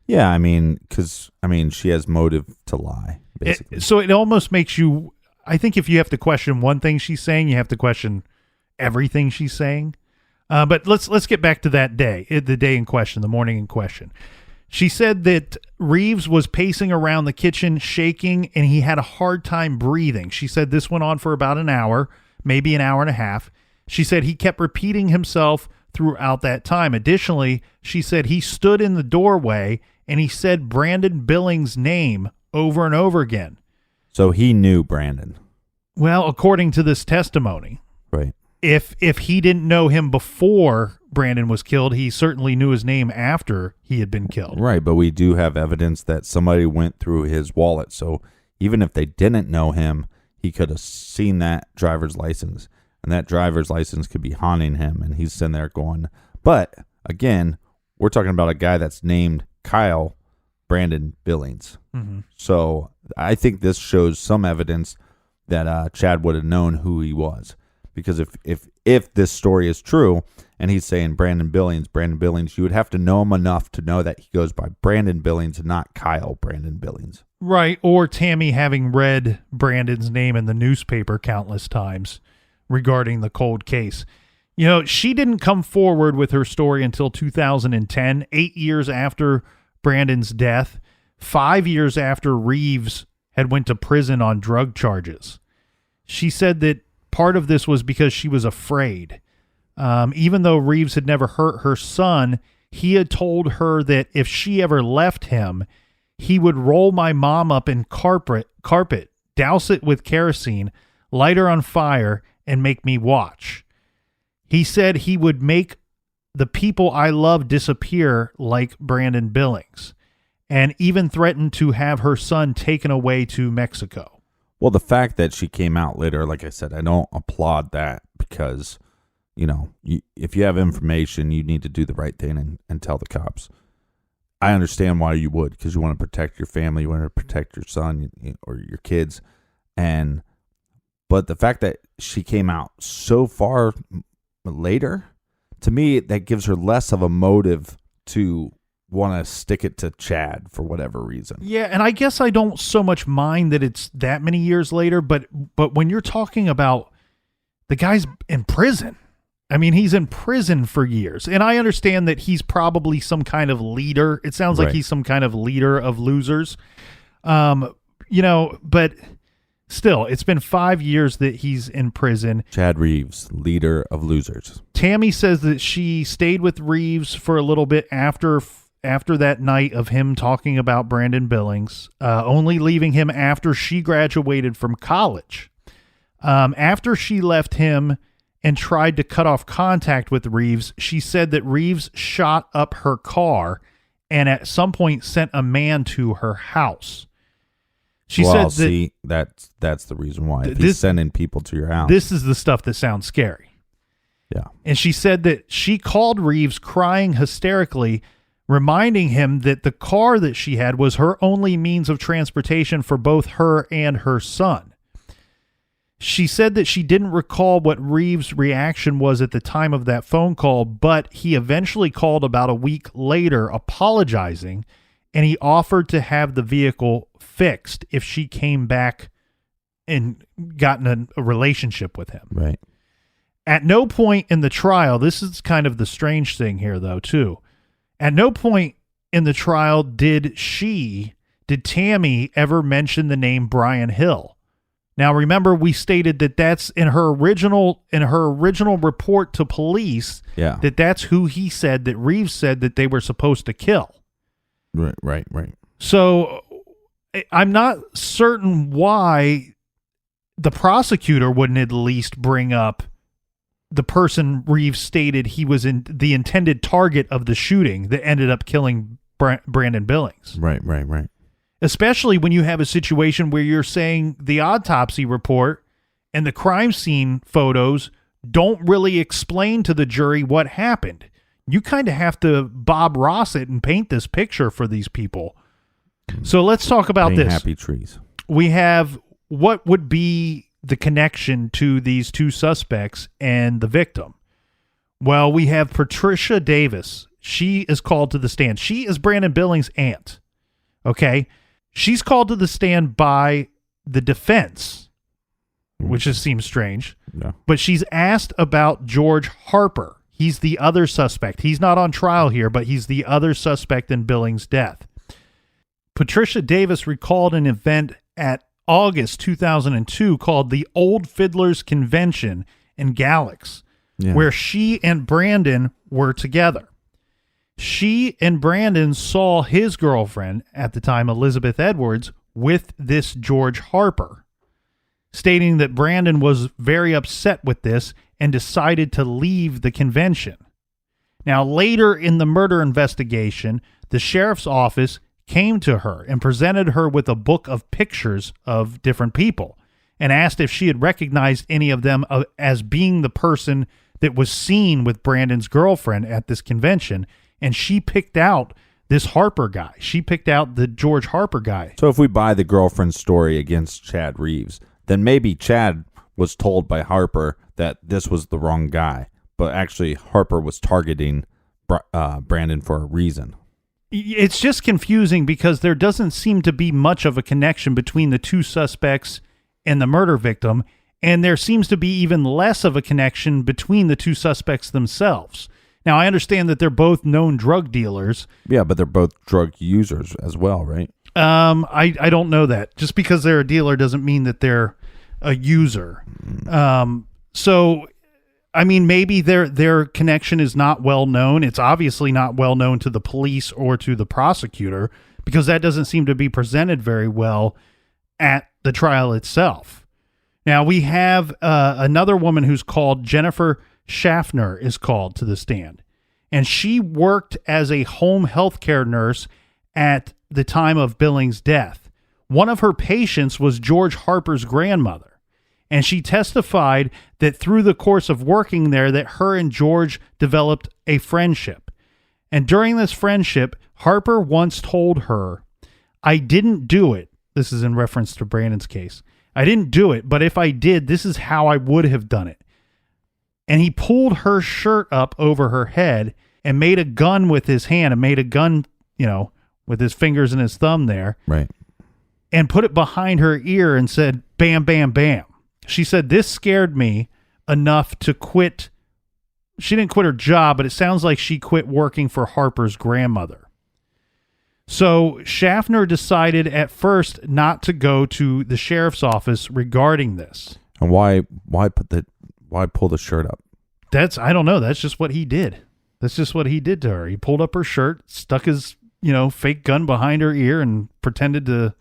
Yeah, because she has motive to lie, basically. So it almost makes you, I think if you have to question one thing she's saying, you have to question everything she's saying. But let's get back to that day, the day in question, the morning in question. She said that Reeves was pacing around the kitchen, shaking, and he had a hard time breathing. She said this went on for about an hour, maybe an hour and a half. She said he kept repeating himself throughout that time. Additionally, she said he stood in the doorway and he said Brandon Billings' name over and over again. So he knew Brandon. Well, according to this testimony. Right. If he didn't know him before Brandon was killed, he certainly knew his name after he had been killed. Right, but we do have evidence that somebody went through his wallet. So even if they didn't know him, he could have seen that driver's license. And that driver's license could be haunting him. And he's sitting there going, but again, we're talking about a guy that's named Kyle Brandon Billings. Mm-hmm. So I think this shows some evidence that Chad would have known who he was. Because if this story is true and he's saying Brandon Billings, you would have to know him enough to know that he goes by Brandon Billings and not Kyle Brandon Billings. Right. Or Tammy having read Brandon's name in the newspaper countless times regarding the cold case. You know, she didn't come forward with her story until 2010, 8 years after Brandon's death, 5 years after Reeves had went to prison on drug charges. She said that part of this was because she was afraid. Even though Reeves had never hurt her son, he had told her that if she ever left him, he would roll my mom up in carpet, douse it with kerosene, light her on fire, and make me watch. He said he would make the people I love disappear like Brandon Billings, and even threatened to have her son taken away to Mexico. Well, the fact that she came out later, like I said, I don't applaud that because, if you have information, you need to do the right thing and tell the cops. I understand why you would, because you want to protect your family, you want to protect your son or your kids, but the fact that she came out so far later, to me, that gives her less of a motive to want to stick it to Chad for whatever reason. Yeah, and I guess I don't so much mind that it's that many years later, but when you're talking about the guy's in prison, I mean, he's in prison for years, and I understand that he's probably some kind of leader. It sounds like he's some kind of leader of losers, but still, it's been 5 years that he's in prison. Chad Reeves, leader of losers. Tammy says that she stayed with Reeves for a little bit after that night of him talking about Brandon Billings, only leaving him after she graduated from college. After she left him and tried to cut off contact with Reeves, she said that Reeves shot up her car and at some point sent a man to her house. She said that's the reason why. If he's sending people to your house. This is the stuff that sounds scary. Yeah. And she said that she called Reeves crying hysterically, reminding him that the car that she had was her only means of transportation for both her and her son. She said that she didn't recall what Reeves' reaction was at the time of that phone call, but he eventually called about a week later apologizing, and he offered to have the vehicle fixed if she came back and gotten a relationship with him. Right. At no point in the trial, this is kind of the strange thing here, though, too. At no point in the trial did Tammy ever mention the name Brian Hill. Now, remember, we stated that that's in her original report to police. Yeah. That's who he said that Reeves said that they were supposed to kill. Right. So I'm not certain why the prosecutor wouldn't at least bring up the person Reeves stated he was the intended target of the shooting that ended up killing Brandon Billings. Right. Especially when you have a situation where you're saying the autopsy report and the crime scene photos don't really explain to the jury what happened. You kind of have to Bob Ross it and paint this picture for these people. So let's talk about this. Happy trees. We have what would be the connection to these two suspects and the victim. Well, we have Patricia Davis. She is called to the stand. She is Brandon Billings' aunt. Okay? She's called to the stand by the defense, which seems strange. Yeah. But she's asked about George Harper. He's the other suspect. He's not on trial here, but he's the other suspect in Billings' death. Patricia Davis recalled an event at August 2002 called the Old Fiddlers Convention in Galax, where she and Brandon were together. She and Brandon saw his girlfriend at the time, Elizabeth Edwards, with this George Harper, stating that Brandon was very upset with this and decided to leave the convention. Now, later in the murder investigation, the sheriff's office came to her and presented her with a book of pictures of different people and asked if she had recognized any of them as being the person that was seen with Brandon's girlfriend at this convention. And she picked out this Harper guy. She picked out the George Harper guy. So if we buy the girlfriend story against Chad Reeves, then maybe Chad was told by Harper that this was the wrong guy, but actually Harper was targeting Brandon for a reason. It's just confusing because there doesn't seem to be much of a connection between the two suspects and the murder victim, and there seems to be even less of a connection between the two suspects themselves. Now, I understand that they're both known drug dealers. Yeah, but they're both drug users as well, right? I don't know that. Just because they're a dealer doesn't mean that they're a user. So I mean, maybe their connection is not well known. It's obviously not well known to the police or to the prosecutor, because that doesn't seem to be presented very well at the trial itself. Now, we have another woman who's called Jennifer Schaffner is called to the stand. And she worked as a home health care nurse at the time of Billings' death. One of her patients was George Harper's grandmother. And she testified that through the course of working there, that her and George developed a friendship. And during this friendship, Harper once told her, "I didn't do it." This is in reference to Brandon's case. "I didn't do it, but if I did, this is how I would have done it." And he pulled her shirt up over her head and made a gun with his hand, and made a gun, with his fingers and his thumb there. Right. And put it behind her ear and said, "Bam, bam, bam." She said, "This scared me enough to quit." She didn't quit her job, but it sounds like she quit working for Harper's grandmother. So Schaffner decided at first not to go to the sheriff's office regarding this. And why pull the shirt up? I don't know. That's just what he did. That's just what he did to her. He pulled up her shirt, stuck his, fake gun behind her ear, and pretended to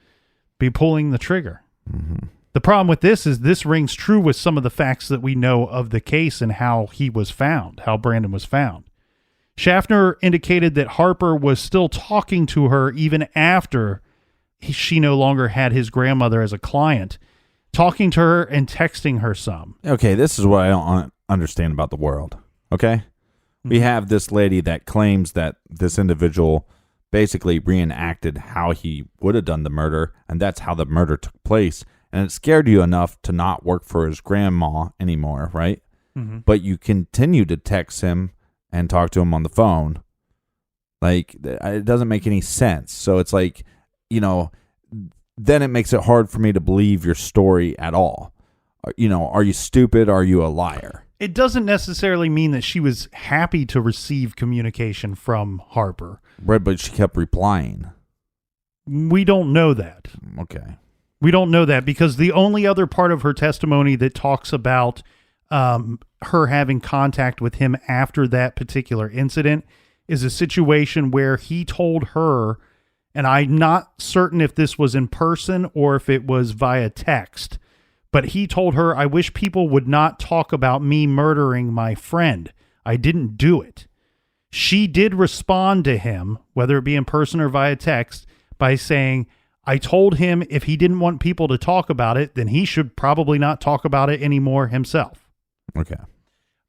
be pulling the trigger. Mm-hmm. The problem with this is this rings true with some of the facts that we know of the case and how he was found, how Brandon was found. Schaffner indicated that Harper was still talking to her even after she no longer had his grandmother as a client, talking to her and texting her some. Okay, this is what I don't understand about the world. Okay? We have this lady that claims that this individual basically reenacted how he would have done the murder, and that's how the murder took place. And it scared you enough to not work for his grandma anymore, right? Mm-hmm. But you continue to text him and talk to him on the phone. Like, it doesn't make any sense. So it's like, then it makes it hard for me to believe your story at all. Are you stupid? Are you a liar? It doesn't necessarily mean that she was happy to receive communication from Harper. Right, but she kept replying. We don't know that. Okay. We don't know that because the only other part of her testimony that talks about her having contact with him after that particular incident is a situation where he told her, and I'm not certain if this was in person or if it was via text, but he told her, "I wish people would not talk about me murdering my friend. I didn't do it." She did respond to him, whether it be in person or via text, by saying, "I told him if he didn't want people to talk about it, then he should probably not talk about it anymore himself." Okay.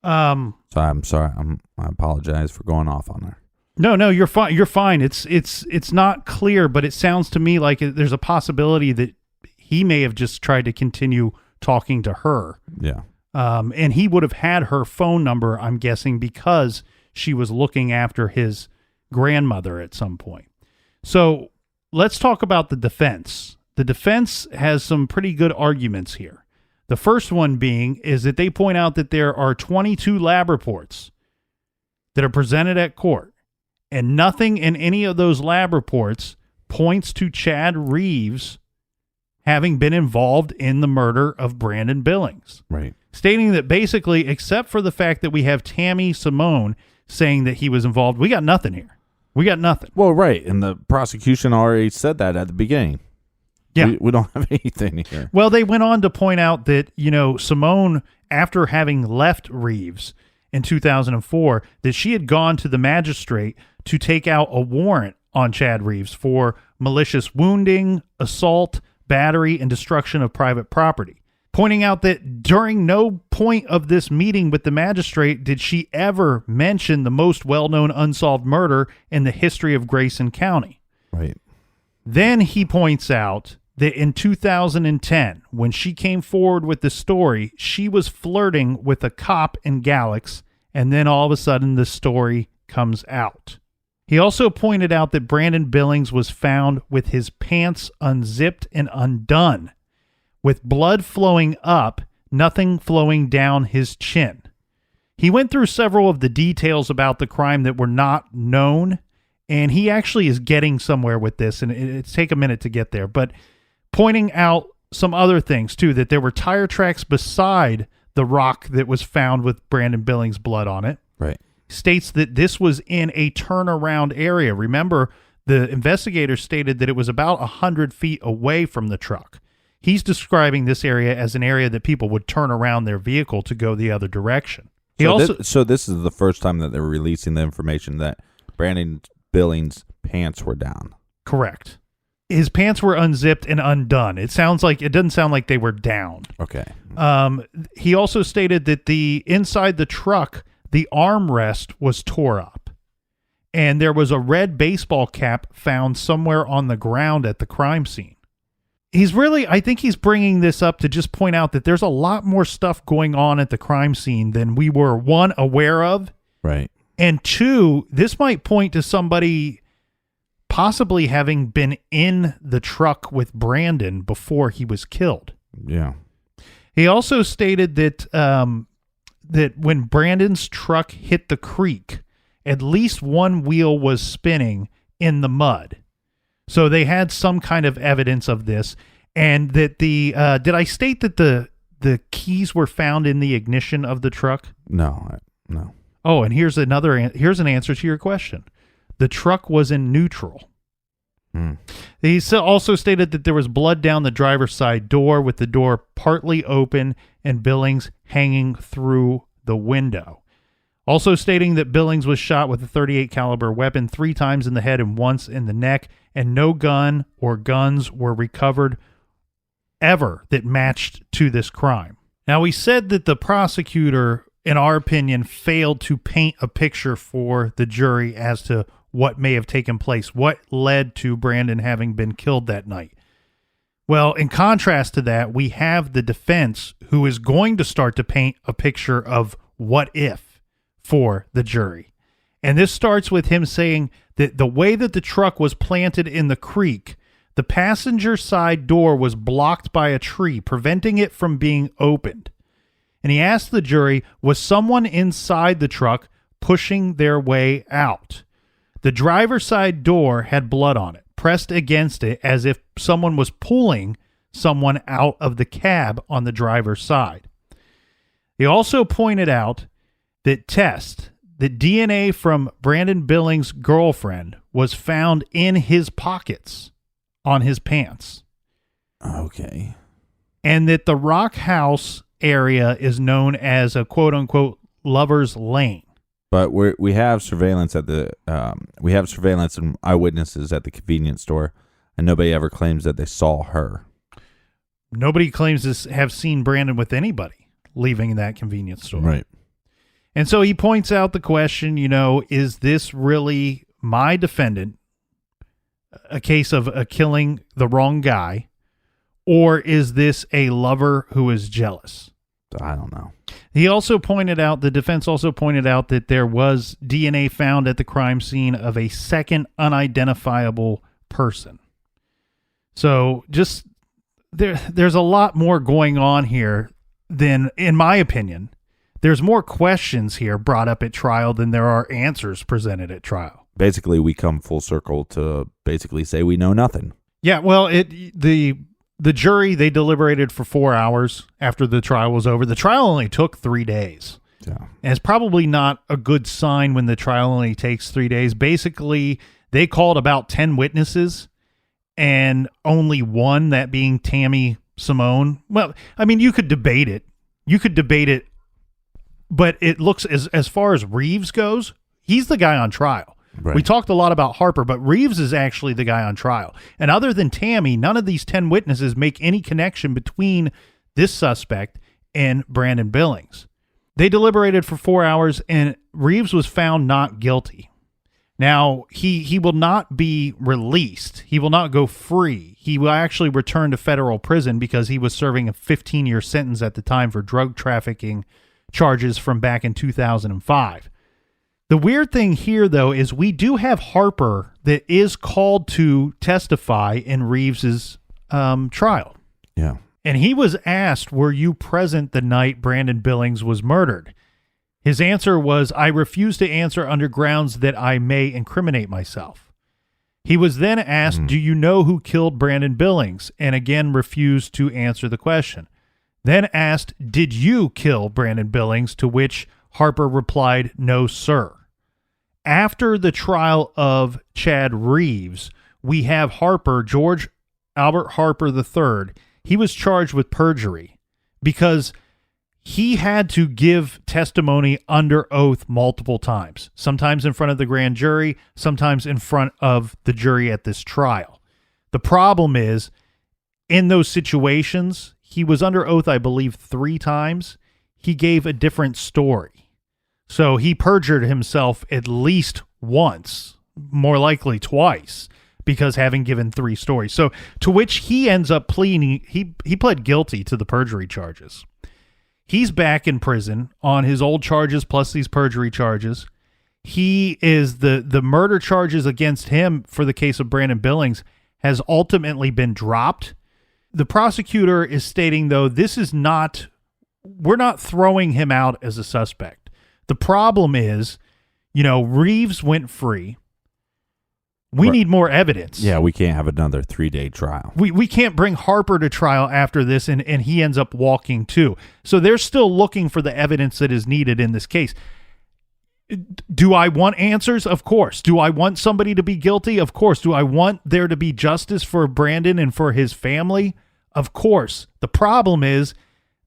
So I'm sorry. I apologize for going off on her. No, you're fine. You're fine. It's not clear, but it sounds to me like there's a possibility that he may have just tried to continue talking to her. Yeah. And he would have had her phone number, I'm guessing, because she was looking after his grandmother at some point. So let's talk about the defense. The defense has some pretty good arguments here. The first one being is that they point out that there are 22 lab reports that are presented at court, and nothing in any of those lab reports points to Chad Reeves having been involved in the murder of Brandon Billings. Right. Stating that basically, except for the fact that we have Tammy Simone saying that he was involved, we got nothing here. We got nothing. Well, right. And the prosecution already said that at the beginning. Yeah. We don't have anything here. Well, they went on to point out that, Simone, after having left Reeves in 2004, that she had gone to the magistrate to take out a warrant on Chad Reeves for malicious wounding, assault, battery, and destruction of private property, pointing out that during no point of this meeting with the magistrate did she ever mention the most well-known unsolved murder in the history of Grayson County. Right. Then he points out that in 2010, when she came forward with the story, she was flirting with a cop in Galax, and then all of a sudden the story comes out. He also pointed out that Brandon Billings was found with his pants unzipped and undone, with blood flowing up, nothing flowing down his chin. He went through several of the details about the crime that were not known, and he actually is getting somewhere with this, and it's take a minute to get there, but pointing out some other things too, that there were tire tracks beside the rock that was found with Brandon Billings' blood on it. Right. States that this was in a turnaround area. Remember, the investigators stated that it was about 100 feet away from the truck. He's describing this area as an area that people would turn around their vehicle to go the other direction. So this is the first time that they're releasing the information that Brandon Billings' pants were down. Correct. His pants were unzipped and undone. It doesn't sound like they were down. Okay. He also stated that inside the truck, the armrest was tore up, and there was a red baseball cap found somewhere on the ground at the crime scene. I think he's bringing this up to just point out that there's a lot more stuff going on at the crime scene than we were, one, aware of. Right. And two, this might point to somebody possibly having been in the truck with Brandon before he was killed. Yeah. He also stated that that when Brandon's truck hit the creek, at least one wheel was spinning in the mud. So they had some kind of evidence of this, and that did I state that the keys were found in the ignition of the truck? No. Oh, and here's an answer to your question. The truck was in neutral. He also stated that there was blood down the driver's side door, with the door partly open and Billings hanging through the window. Also stating that Billings was shot with a .38 caliber weapon 3 times in the head and once in the neck, and no gun or guns were recovered ever that matched to this crime. Now, we said that the prosecutor, in our opinion, failed to paint a picture for the jury as to what may have taken place, what led to Brandon having been killed that night. Well, in contrast to that, we have the defense, who is going to start to paint a picture of what if for the jury. And this starts with him saying that the way that the truck was planted in the creek, the passenger side door was blocked by a tree, preventing it from being opened. And he asked the jury, was someone inside the truck pushing their way out? The driver's side door had blood on it, pressed against it as if someone was pulling someone out of the cab on the driver's side. He also pointed out that DNA from Brandon Billings' girlfriend was found in his pockets on his pants. Okay. And that the Rock House area is known as a quote-unquote lover's lane. But we have surveillance and eyewitnesses at the convenience store, and nobody ever claims that they saw her. Nobody claims to have seen Brandon with anybody leaving that convenience store. Right. And so he points out the question, is this really my defendant, a case of killing the wrong guy, or is this a lover who is jealous? I don't know. The defense also pointed out that there was DNA found at the crime scene of a second unidentifiable person. So just there's a lot more going on here than, in my opinion, there's more questions here brought up at trial than there are answers presented at trial. Basically, we come full circle to basically say we know nothing. Yeah, well, the jury, they deliberated for 4 hours after the trial was over. The trial only took 3 days. Yeah. And it's probably not a good sign when the trial only takes 3 days. Basically, they called about 10 witnesses, and only one, that being Tammy Simone. Well, I mean, you could debate it. But it looks, as far as Reeves goes, he's the guy on trial. Right. We talked a lot about Harper, but Reeves is actually the guy on trial. And other than Tammy, none of these 10 witnesses make any connection between this suspect and Brandon Billings. They deliberated for 4 hours, and Reeves was found not guilty. Now, he will not be released. He will not go free. He will actually return to federal prison because he was serving a 15-year sentence at the time for drug trafficking charges from back in 2005. The weird thing here, though, is we do have Harper that is called to testify in Reeves's trial. Yeah. And he was asked, were you present the night Brandon Billings was murdered? His answer was, I refuse to answer under grounds that I may incriminate myself. He was then asked, do you know who killed Brandon Billings? And again refused to answer the question. then asked, "Did you kill Brandon Billings?" To which Harper replied, "No, sir." After the trial of Chad Reeves, we have Harper, George Albert Harper III. He was charged with perjury because he had to give testimony under oath multiple times, sometimes in front of the grand jury, sometimes in front of the jury at this trial. The problem is, in those situations, he was under oath, I believe, 3 times. He gave a different story. So he perjured himself at least once, more likely twice, because having given 3 stories. So to which he ends up pleading, he pled guilty to the perjury charges. He's back in prison on his old charges plus these perjury charges. He is the murder charges against him for the case of Brandon Billings has ultimately been dropped. The prosecutor is stating, though, we're not throwing him out as a suspect. The problem is, Reeves went free. We need more evidence. Yeah, we can't have another 3-day trial. We can't bring Harper to trial after this, and he ends up walking too. So they're still looking for the evidence that is needed in this case. Do I want answers? Of course. Do I want somebody to be guilty? Of course. Do I want there to be justice for Brandon and for his family? Of course. The problem is,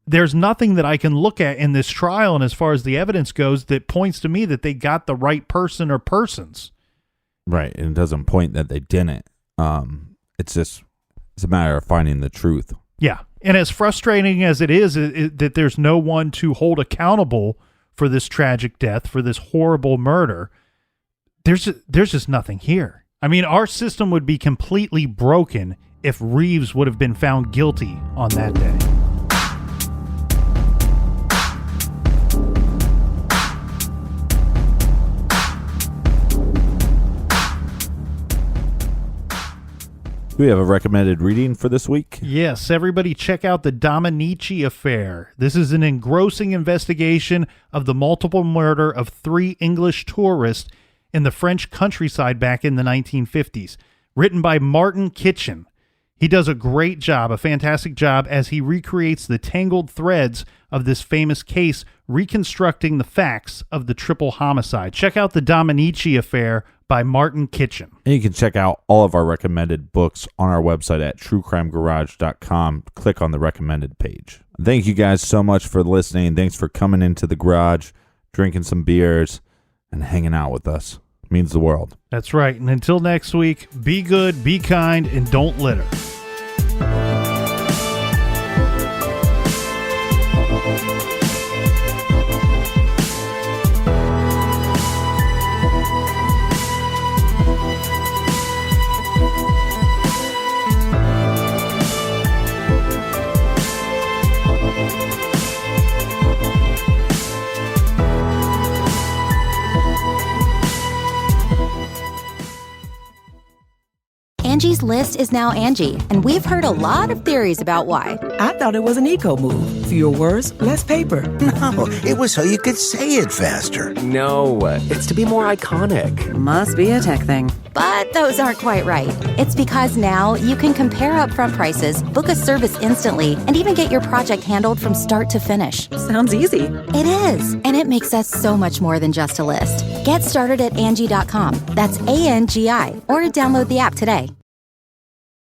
there's nothing that I can look at in this trial, and as far as the evidence goes, that points to me that they got the right person or persons. Right, and it doesn't point that they didn't. It's a matter of finding the truth. Yeah, and as frustrating as it is that there's no one to hold accountable for this tragic death, for this horrible murder, there's just nothing here. I mean, our system would be completely broken if Reeves would have been found guilty on that day. Do we have a recommended reading for this week? Yes, everybody check out the Dominici affair. This is an engrossing investigation of the multiple murder of 3 English tourists in the French countryside back in the 1950s. Written by Martin Kitchen. He does a great job, a fantastic job, as he recreates the tangled threads of this famous case, reconstructing the facts of the triple homicide. Check out the Dominici affair by Martin Kitchen. And you can check out all of our recommended books on our website at truecrimegarage.com. Click on the recommended page. Thank you guys so much for listening. Thanks for coming into the garage, drinking some beers, and hanging out with us. It means the world. That's right. And until next week, be good, be kind, and don't litter. Angie's List is now Angie, and we've heard a lot of theories about why. I thought it was an eco move. Fewer words, less paper. No, it was so you could say it faster. No, it's to be more iconic. Must be a tech thing. But those aren't quite right. It's because now you can compare upfront prices, book a service instantly, and even get your project handled from start to finish. Sounds easy. It is, and it makes us so much more than just a list. Get started at Angie.com. That's ANGI, or download the app today.